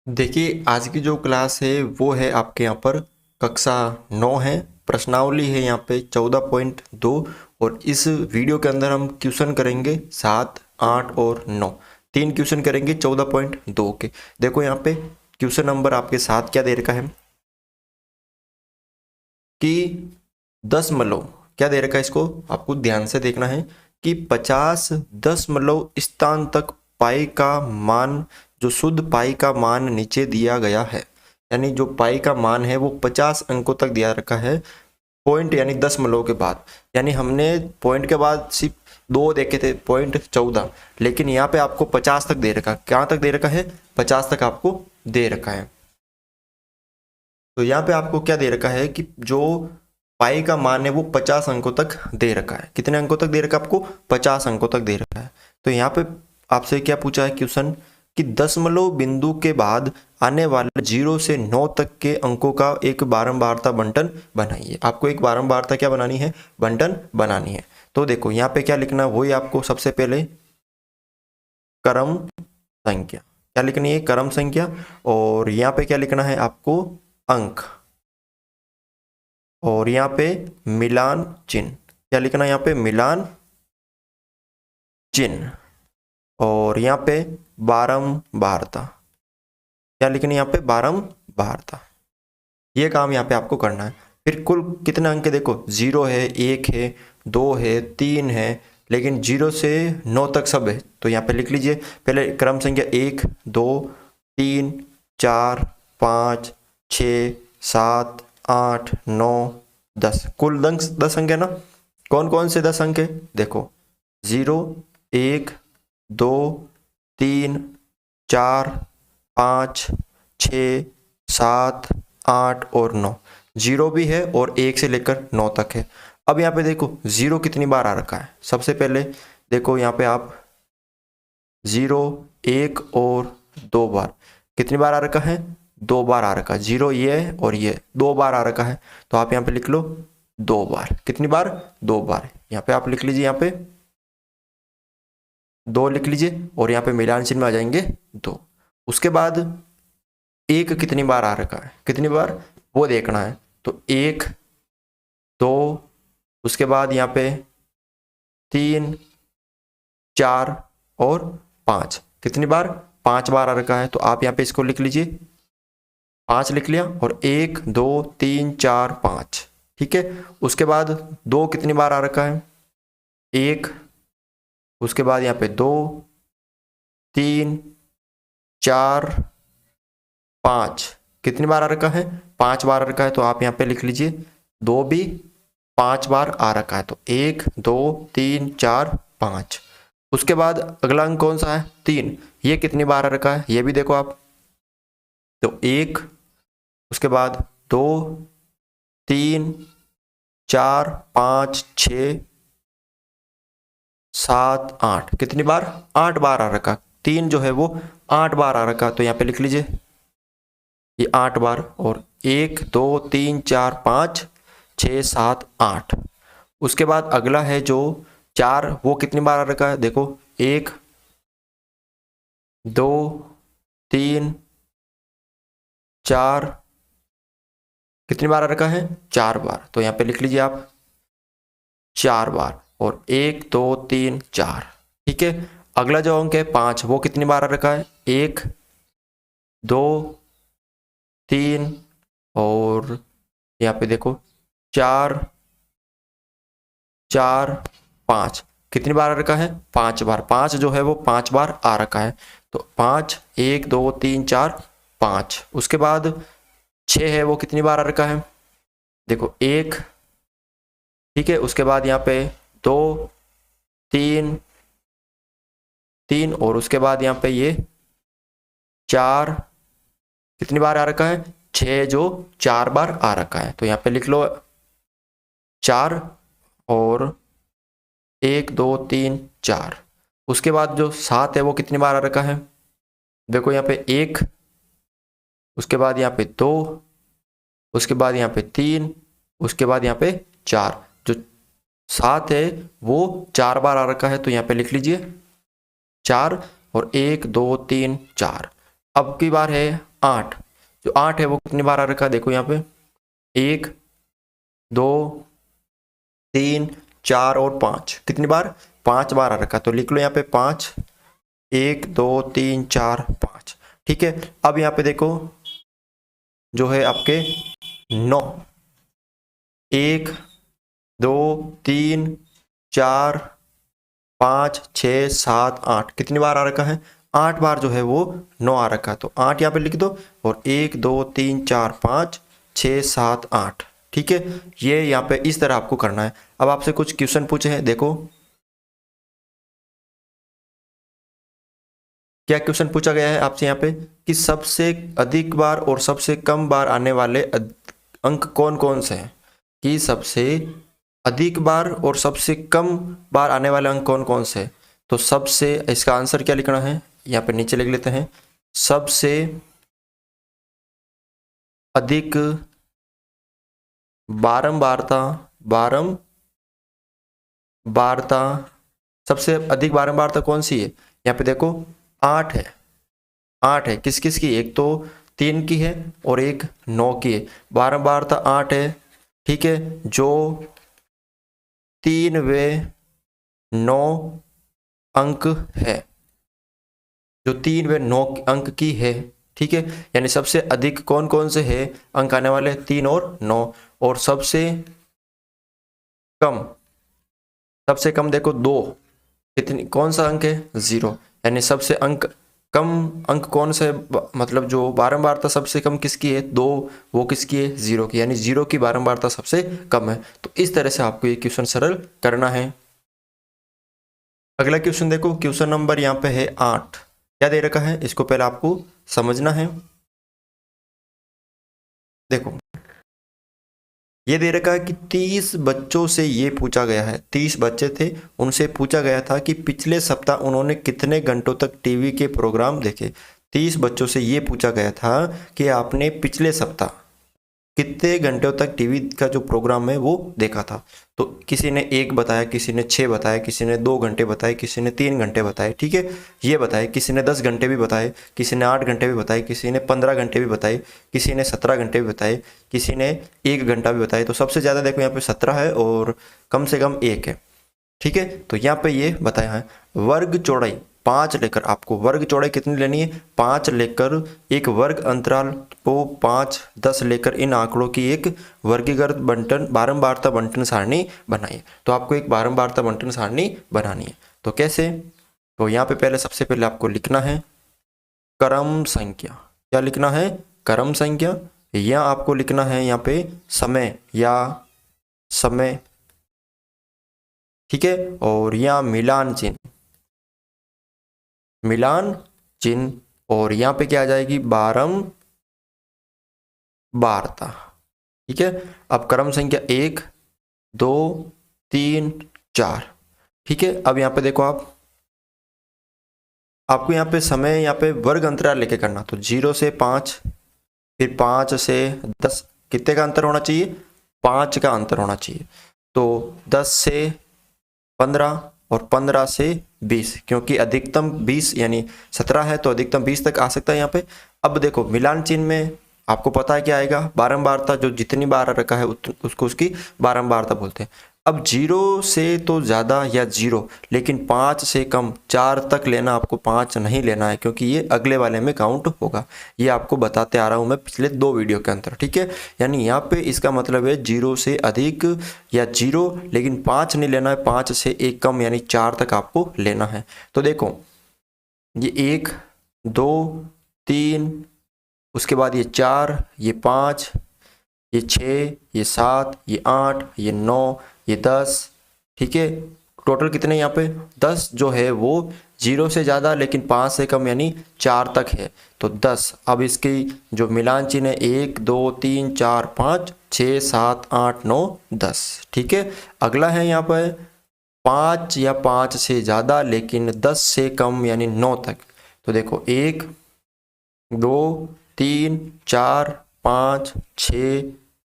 देखिए आज की जो क्लास है वो है आपके यहाँ पर कक्षा 9 है। प्रश्नावली है यहाँ पे 14.2 और इस वीडियो के अंदर हम क्वेश्चन करेंगे 7, 8 और 9। 3 क्वेश्चन करेंगे 14.2 के। देखो यहाँ पे क्वेश्चन नंबर आपके साथ क्या दे रखा है कि 10 मलव क्या दे रखा है, इसको आपको ध्यान से देखना है कि 50 दशमलव स्थान तक पाई का मान, जो शुद्ध पाई का मान नीचे दिया गया है, यानी जो पाई का मान है वो 50 अंकों तक दिया रखा है। पॉइंट यानी दशमलव के बाद, यानी हमने पॉइंट के बाद सिर्फ 2 देखे थे, पॉइंट 14, लेकिन यहाँ पे आपको 50 तक दे रखा। क्या तक दे रखा है? 50 तक आपको दे रखा है। तो यहाँ पे आपको क्या दे रखा है कि जो पाई का मान है वो 50 अंकों तक दे रखा है। कितने अंकों तक दे रखा है आपको? 50 अंकों तक दे रखा है। तो यहाँ पे आपसे क्या पूछा है क्वेश्चन कि दशमलव बिंदु के बाद आने वाले 0 से 9 तक के अंकों का एक बारंबारता बंटन बनाइए। आपको एक बारंबारता क्या बनानी है? बंटन बनानी है। तो देखो यहाँ पे क्या लिखना है, वही आपको सबसे पहले क्रम संख्या क्या लिखनी है? क्रम संख्या। और यहाँ पे क्या लिखना है आपको? अंक। और यहाँ पे मिलान चिन्ह। क्या लिखना है यहाँ पे? मिलान चिन्ह। और यहाँ पे बारंबारता। क्या लिखनी है यहाँ पे? बारंबारता। ये काम यहाँ पे आपको करना है। फिर कुल कितने अंक है? देखो 0 है, 1 है, 2 है, 3 है, लेकिन 0 से 9 तक सब है। तो यहाँ पे लिख लीजिए पहले क्रम संख्या 1, 2, 3, 4, 5, 6, 7, 8, 9, 10। कुल 10 अंक है ना। कौन कौन से 10 अंक है? देखो 0, 1, 2, 3, 4, 5, 6, 7, 8 और 9। 0 भी है और 1 से लेकर 9 तक है। अब यहाँ पे देखो 0 कितनी बार आ रखा है। सबसे पहले देखो यहाँ पे आप 0, 1 और 2 बार। कितनी बार आ रखा है? 2 बार आ रखा है। 0 ये और ये 2 बार आ रखा है। तो आप यहाँ पे लिख लो 2 बार। कितनी बार? 2 बार। यहाँ पे आप लिख लीजिए, यहाँ पे 2 लिख लीजिए और यहाँ पे मिलान चिन्ह में आ जाएंगे 2। उसके बाद 1 कितनी बार आ रखा है? कितनी बार वो देखना है। तो 1, 2, उसके बाद यहाँ पे 3, 4 और 5। कितनी बार? 5 बार आ रखा है। तो आप यहाँ पे इसको लिख लीजिए, 5 लिख लिया। और 1, 2, 3, 4, 5। ठीक है। उसके बाद 2 कितनी बार आ रखा है? 1, उसके बाद यहाँ पे 2, 3, 4, 5। कितनी बार आ रखा है? 5 बार आ रखा है। तो आप यहाँ पे लिख लीजिए 2 भी 5 बार आ रखा है। तो 1, 2, 3, 4, 5। उसके बाद अगला अंक कौन सा है? 3। ये कितनी बार आ रखा है? ये भी देखो आप। तो 1, उसके बाद 2, 3, 4, 5, 6, 7, 8। कितनी बार? 8 बार आ रखा। 3 जो है वो 8 बार आ रखा। तो यहाँ पे लिख लीजिए ये 8 बार। और 1, 2, 3, 4, 5, 6, 7, 8। उसके बाद अगला है जो 4, वो कितनी बार आ रखा है? देखो 1, 2, 3, 4। कितनी बार आ रखा है? 4 बार। तो यहाँ पे लिख लीजिए आप 4 बार। और 1, 2, 3, 4। ठीक है। अगला जो अंक है 5, वो कितनी बार आ रखा है? 1, 2, 3 और यहाँ पे देखो 4, 4, 5। कितनी बार आ रखा है? 5 बार। 5 जो है वो 5 बार आ रखा है। तो 5, 1, 2, 3, 4, 5। उसके बाद 6 है, वो कितनी बार आ रखा है? देखो 1। ठीक है। उसके बाद यहाँ पे 2, 3, 3 और उसके बाद यहाँ पे ये 4। कितनी बार आ रखा है? 6 जो 4 बार आ रखा है। तो यहाँ पे लिख लो 4 और 1, 2, 3, 4। उसके बाद जो 7 है वो कितनी बार आ रखा है? देखो यहाँ पे 1, उसके बाद यहाँ पे 2, उसके बाद यहाँ पे 3, उसके बाद यहाँ पे 4। जो 7 है वो 4 बार आ रखा है। तो यहाँ पे लिख लीजिए 4 और 1, 2, 3, 4। अब की बार है 8, जो 8 है वो कितनी बार आ रखा है, देखो यहाँ पे 1 2 3 4 और 5, कितनी बार, 5 बार आ रखा, तो लिख लो यहाँ पे 5, 1 2 3 4 5। ठीक है, अब यहाँ पे देखो जो है आपके 9, 1 2 3 4 5 6 7 8, कितनी बार आ रखा है, 8 बार जो है वो 9 आ रखा है, तो 8 यहाँ पे लिख दो और 1 2 3 4 5 6 7 8। ठीक है, ये यहाँ पे इस तरह आपको करना है। अब आपसे कुछ क्वेश्चन पूछे हैं, देखो क्या क्वेश्चन पूछा गया है आपसे यहाँ पे कि सबसे अधिक बार और सबसे कम बार आने वाले अंक कौन कौन से हैं, कि सबसे अधिक बार और सबसे कम बार आने वाले अंक कौन कौन से हैं। तो सबसे, इसका आंसर क्या लिखना है, यहाँ पे नीचे लिख लेते हैं, सबसे अधिक बारंबारता सबसे अधिक बारंबारता कौन सी है, यहाँ पे देखो 8 है, 8 है, किस किस की, एक तो 3 की है और एक 9 की है, बारंबारता 8 है। ठीक है, जो 3 व 9 अंक है, जो 3 व 9 अंक की है। ठीक है, यानी सबसे अधिक कौन कौन से है अंक आने वाले, 3 और 9, और सबसे कम देखो 2, कितनी, कौन सा अंक है, 0, यानी सबसे कम अंक कौन सा है, मतलब जो बारंबारता सबसे कम किसकी है, 2, वो किसकी है, 0 की, यानी 0 की बारंबारता सबसे कम है। तो इस तरह से आपको ये क्वेश्चन सरल करना है। अगला क्वेश्चन देखो, क्वेश्चन नंबर यहाँ पे है 8, क्या दे रखा है, इसको पहले आपको समझना है। देखो ये दे रखा है कि 30 बच्चों से ये पूछा गया है, 30 बच्चे थे, उनसे पूछा गया था कि पिछले सप्ताह उन्होंने कितने घंटों तक टीवी के प्रोग्राम देखे। 30 बच्चों से ये पूछा गया था कि आपने पिछले सप्ताह कितने घंटों तक टीवी का जो प्रोग्राम है वो देखा था। तो किसी ने 1 बताया, किसी ने 6 बताया, किसी ने 2 घंटे बताए, किसी ने 3 घंटे बताए। ठीक है, ये बताए, किसी ने 10 घंटे भी बताए, किसी ने 8 घंटे भी बताए, किसी ने 15 घंटे भी बताए, किसी ने 17 घंटे भी बताए, किसी ने 1 घंटा भी बताए। तो सबसे ज़्यादा देखो यहाँ पे 17 है और कम से कम 1 है। ठीक है, तो यहाँ पे ये बताया है वर्ग चौड़ाई 5 लेकर, आपको वर्ग चौड़ाई कितनी लेनी है, 5 लेकर एक वर्ग अंतराल को 5 10 लेकर इन आंकड़ों की एक वर्गीकृत बंटन बारंबारता बंटन सारणी बनाइए। तो आपको एक बारंबारता बंटन सारणी बनानी है, तो कैसे, तो यहाँ पे पहले सबसे पहले आपको लिखना है क्रम संख्या, क्या लिखना है, क्रम संख्या, या आपको लिखना है यहाँ पे समय या समय। ठीक है, और यहाँ मिलान चिन्ह, और यहाँ पे क्या आ जाएगी, बारंबारता। ठीक है, अब क्रम संख्या 1 2 3 4। ठीक है, अब यहाँ पे देखो आपको यहाँ पे समय, यहाँ पे वर्ग अंतराल लेके करना, तो 0 से 5, फिर 5 से 10, कितने का अंतर होना चाहिए, 5 का अंतर होना चाहिए। तो 10 से 15 और 15 से 20, क्योंकि अधिकतम 20 यानी 17 है तो अधिकतम 20 तक आ सकता है यहाँ पे। अब देखो मिलान चिन्ह में आपको पता है क्या आएगा, बारंबारता, जो जितनी बार रखा है उसको उसकी बारंबारता बोलते हैं। अब 0 से तो ज़्यादा या 0, लेकिन 5 से कम 4 तक लेना, आपको 5 नहीं लेना है, क्योंकि ये अगले वाले में काउंट होगा। ये आपको बताते आ रहा हूँ मैं पिछले 2 वीडियो के अंदर। ठीक है, यानी यहाँ पे इसका मतलब है 0 से अधिक या 0, लेकिन 5 नहीं लेना है, 5 से एक कम यानी 4 तक आपको लेना है। तो देखो ये 1 2 3, उसके बाद ये 4, ये 5, ये 6, ये 7, ये 8, ये 9, ये 10। ठीक है, टोटल कितने यहाँ पे 10 जो है वो 0 से ज़्यादा लेकिन 5 से कम यानी 4 तक है, तो 10। अब इसकी जो मिलान चिन्ह है 1 2 3 4 5 6 7 8 9 10। ठीक है, अगला है यहाँ पर 5 या 5 से ज़्यादा लेकिन 10 से कम यानी 9 तक। तो देखो 1 2 3 4 5 6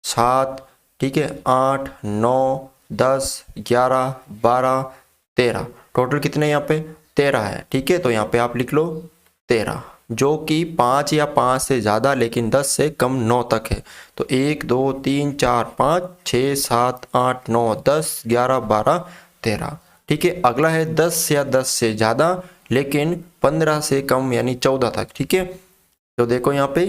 7, ठीक है, 8 9 10 11 12 13, टोटल कितने यहाँ पे 13 है। ठीक है, तो यहाँ पे आप लिख लो 13। जो कि 5 या 5 से ज़्यादा लेकिन 10 से कम 9 तक है। तो 1 2 3 4 5 6 7 8 9 10 11 12 13। ठीक है, अगला है 10 या 10 से ज़्यादा लेकिन 15 से कम यानी 14 तक। ठीक है, तो देखो यहाँ पे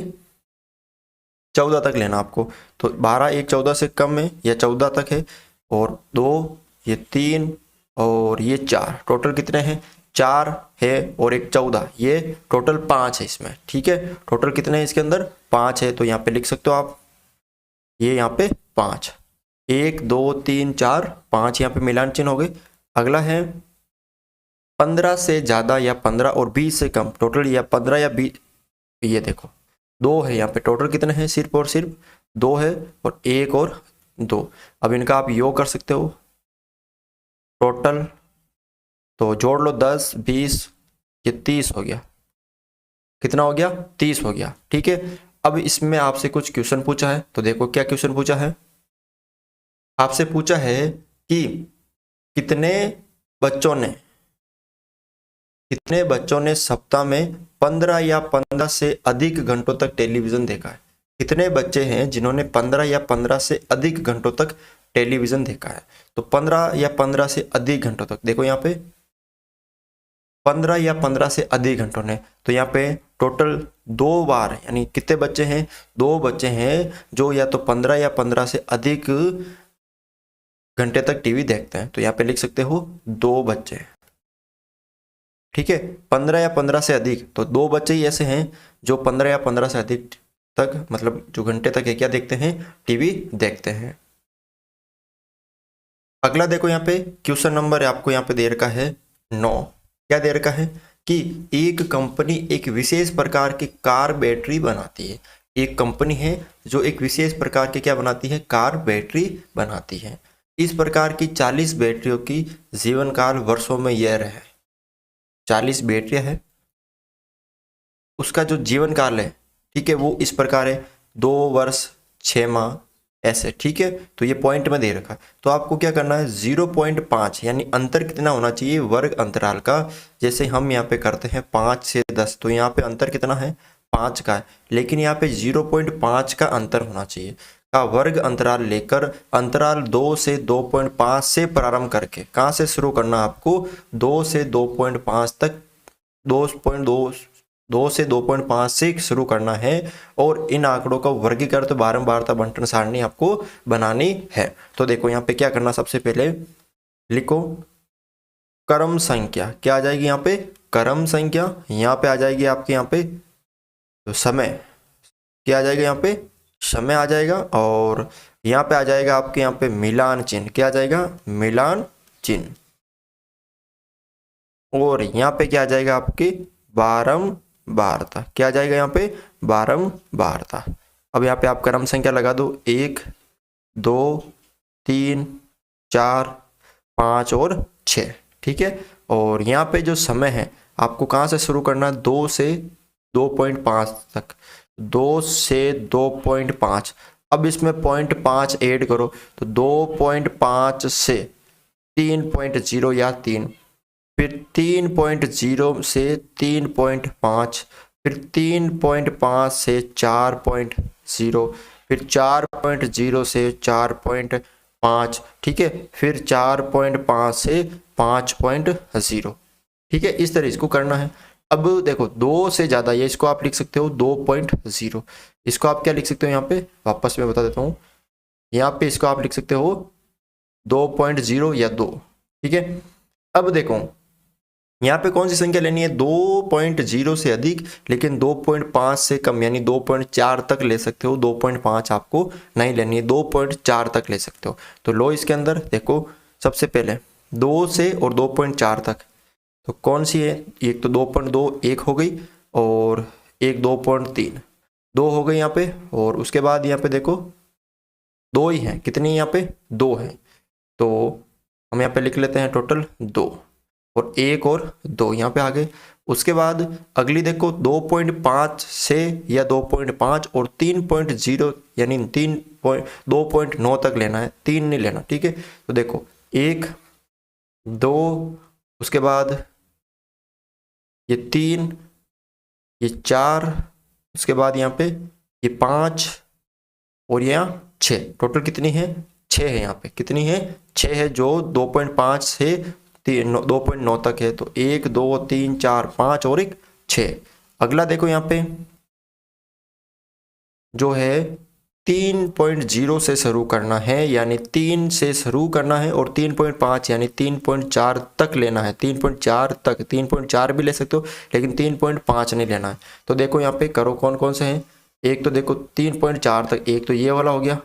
14 तक लेना आपको। तो 12 एक 14 से कम है या 14 तक है, और 2 ये 3 और ये 4, टोटल कितने हैं? 4 है और एक 14, ये टोटल 5 है इसमें। ठीक है, टोटल कितने हैं इसके अंदर? 5 है। तो यहाँ पे लिख सकते हो आप, ये यहाँ पे 5, 1 2 3 4 5 यहाँ पे मिलान चिन्ह हो गए। अगला है 15 से ज़्यादा या 15 और 20 से कम, टोटल या 15 या 20, ये देखो 2 है यहाँ पे। टोटल कितने हैं? सिर्फ और सिर्फ 2 है, और 1 और 2। अब इनका आप योग कर सकते हो टोटल, तो जोड़ लो 10 20, ये 30 हो गया। कितना हो गया? 30 हो गया। ठीक है, अब इसमें आपसे कुछ क्वेश्चन पूछा है, तो देखो क्या क्वेश्चन पूछा है। आपसे पूछा है कि कितने बच्चों ने सप्ताह में 15 या 15 से अधिक घंटों तक टेलीविजन देखा है। कितने बच्चे हैं जिन्होंने 15 या 15 से अधिक घंटों तक टेलीविजन देखा है? तो 15 या 15 से अधिक घंटों तक, देखो यहाँ पे 15 या 15 से अधिक घंटों ने, तो यहाँ पे टोटल 2 बार, यानी कितने बच्चे हैं? 2 बच्चे हैं जो या तो 15 या 15 से अधिक घंटे तक टीवी देखते हैं। तो यहाँ पे लिख सकते हो 2 बच्चे। ठीक है, 15 या 15 से अधिक, तो 2 बच्चे ही ऐसे हैं जो 15 या 15 से अधिक तक, मतलब जो घंटे तक है क्या देखते हैं? टीवी देखते हैं। अगला देखो यहाँ पे क्वेश्चन नंबर आपको यहाँ पे दे रखा है 9। क्या दे रखा है कि एक कंपनी एक विशेष प्रकार की कार बैटरी बनाती है। एक कंपनी है जो एक विशेष प्रकार की क्या बनाती है? कार बैटरी बनाती है। इस प्रकार की 40 बैटरियों की जीवन काल वर्षों में यह रहा है। 40 बैटरियां है, उसका जो जीवन काल है, ठीक है, वो इस प्रकार है 2 वर्ष 6 माह ऐसे। ठीक है, तो ये पॉइंट में दे रखा। तो आपको क्या करना है? 0.5 यानी अंतर कितना होना चाहिए वर्ग अंतराल का। जैसे हम यहाँ पे करते हैं 5 से 10, तो यहाँ पे अंतर कितना है? 5 का है, लेकिन यहाँ पे 0.5 का अंतर होना चाहिए का वर्ग अंतराल लेकर अंतराल 2 से 2.5 से प्रारंभ करके, कहाँ से शुरू करना आपको? 2 से 2.5 तक, 2 से 2.5 से शुरू करना है, और इन आंकड़ों का वर्गीकृत बारंबारता बंटन सारणी आपको बनानी है। तो देखो यहाँ पे क्या करना, सबसे पहले लिखो क्रम संख्या। क्या आ जाएगी यहाँ पे? क्रम संख्या। यहाँ पे आ जाएगी आपके यहाँ पे तो समय, क्या आ जाएगा? यहाँ पे समय आ जाएगा, और यहाँ पे आ जाएगा आपके यहाँ पे मिलान चिन्ह। क्या आ जाएगा? मिलान चिन्ह। और यहाँ पे क्या आ जाएगा आपकी? बारंबारता। क्या आ जाएगा यहाँ पे? बारंबारता। अब यहाँ पे आप क्रम संख्या लगा दो, 1 2 3 4 5 और 6। ठीक है, और यहाँ पे जो समय है आपको कहाँ से शुरू करना है? 2 से 2.5 तक, 2 से 2.5। अब इसमें 0.5 ऐड करो, तो 2.5 से 3.0 या 3, फिर 3.0 से 3.5, फिर 3.5 से 4.0, फिर 4.0 से 4.5। ठीक है, फिर 4.5 से 5.0। ठीक है, इस तरह इसको करना है। अब देखो 2 से ज़्यादा, ये इसको आप लिख सकते हो 2.0। इसको आप क्या लिख सकते हो? यहाँ पे वापस मैं बता देता हूँ, यहाँ पे इसको आप लिख सकते हो 2.0 या 2। ठीक है, अब देखो यहाँ पे कौन सी संख्या लेनी है? 2.0 से अधिक लेकिन 2.5 से कम, यानी 2.4 तक ले सकते हो। 2.5 आपको नहीं लेनी है, 2.4 तक ले सकते हो। तो लो इसके अंदर देखो, सबसे पहले 2 से और 2.4 तक, तो कौन सी है? एक तो 2.2 एक हो गई, और एक 2.3 2 हो गई यहाँ पे, और उसके बाद यहाँ पे देखो 2 ही हैं। कितनी यहाँ पे? 2 है, तो हम यहाँ पे लिख लेते हैं टोटल 2, और 1 और 2 यहाँ पे आ गए। उसके बाद अगली देखो 2.5 से या 2.5 और 3.0 यानी 2.9 तक लेना है, 3 नहीं लेना। ठीक है, तो देखो 1 2, उसके बाद ये 3, ये 4, उसके बाद यहाँ पे ये 5 और यहाँ 6, टोटल कितनी है 6 है। यहाँ पे कितनी है 6 है, जो 2.5 से 2.9 तक है। तो 1 2 3 4 5 और एक 6। अगला देखो यहाँ पे जो है 3.0 से शुरू करना है, यानी 3 से शुरू करना है और 3.5 यानी 3.4 तक लेना है। 3.4 तक, 3.4 भी ले सकते हो लेकिन 3.5 नहीं लेना है। तो देखो यहाँ पे करो कौन कौन से हैं। एक तो देखो 3.4 तक, एक तो ये वाला हो गया,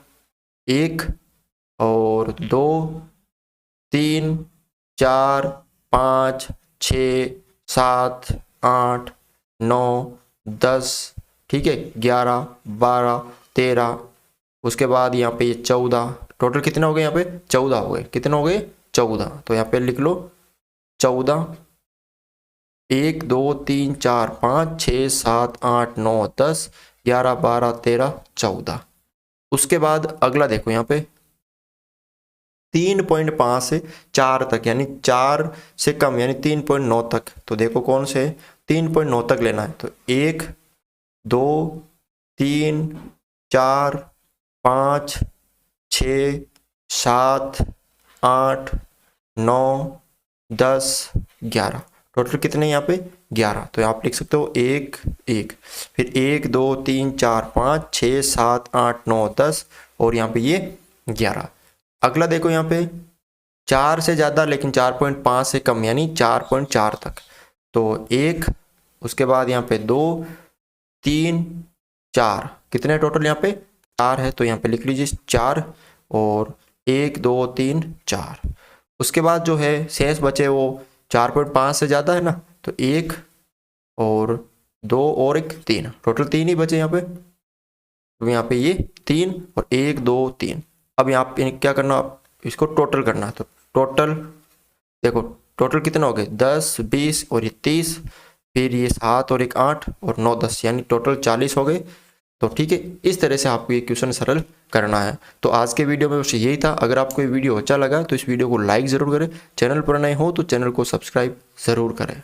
1 और 2 3 4 5 6 7 8 9 10, ठीक है, 11 12 13, उसके बाद यहाँ पे ये 14, टोटल कितने हो गए यहाँ पे 14 हो गए। कितने हो गए 14। तो यहाँ पे लिख लो 14, 1 2 3 4 5 6 7 8 9 10 11 12 13 14। उसके बाद अगला देखो यहाँ पे 3.5 से 4 तक, यानी 4 से कम यानी 3.9 तक। तो देखो कौन से 3.9 तक लेना है। तो 1 2 3 4 5 6 7 8 9 10 11, टोटल कितने यहाँ पे 11। तो आप लिख सकते हो 1 1, फिर 1 2 3 4 5 6 7 8 9 10 और यहाँ पे ये 11। अगला देखो यहाँ पे 4 से ज़्यादा लेकिन 4.5 से कम यानी 4.4 तक। तो 1, उसके बाद यहाँ पे 2 3 4, कितने टोटल यहाँ पे 4 है। तो यहाँ पे लिख लीजिए 4 और 1 2 3 4। उसके बाद जो है शेष बचे वो 4.5 से ज़्यादा है ना, तो 1 और 2 और एक 3, टोटल 3 ही बचे यहाँ पे। तो यहाँ पे ये 3 और 1 2 3। अब यहाँ पे क्या करना, इसको टोटल करना है। तो टोटल देखो टोटल कितना हो गए 10 20 और ये 30, फिर ये 7 और एक 8 और 9 10, यानी टोटल 40 हो गए। तो ठीक है, इस तरह से आपको ये क्वेश्चन सरल करना है। तो आज के वीडियो में बस यही था। अगर आपको ये वीडियो अच्छा लगा तो इस वीडियो को लाइक ज़रूर करें, चैनल पर नए हो तो चैनल को सब्सक्राइब ज़रूर करें।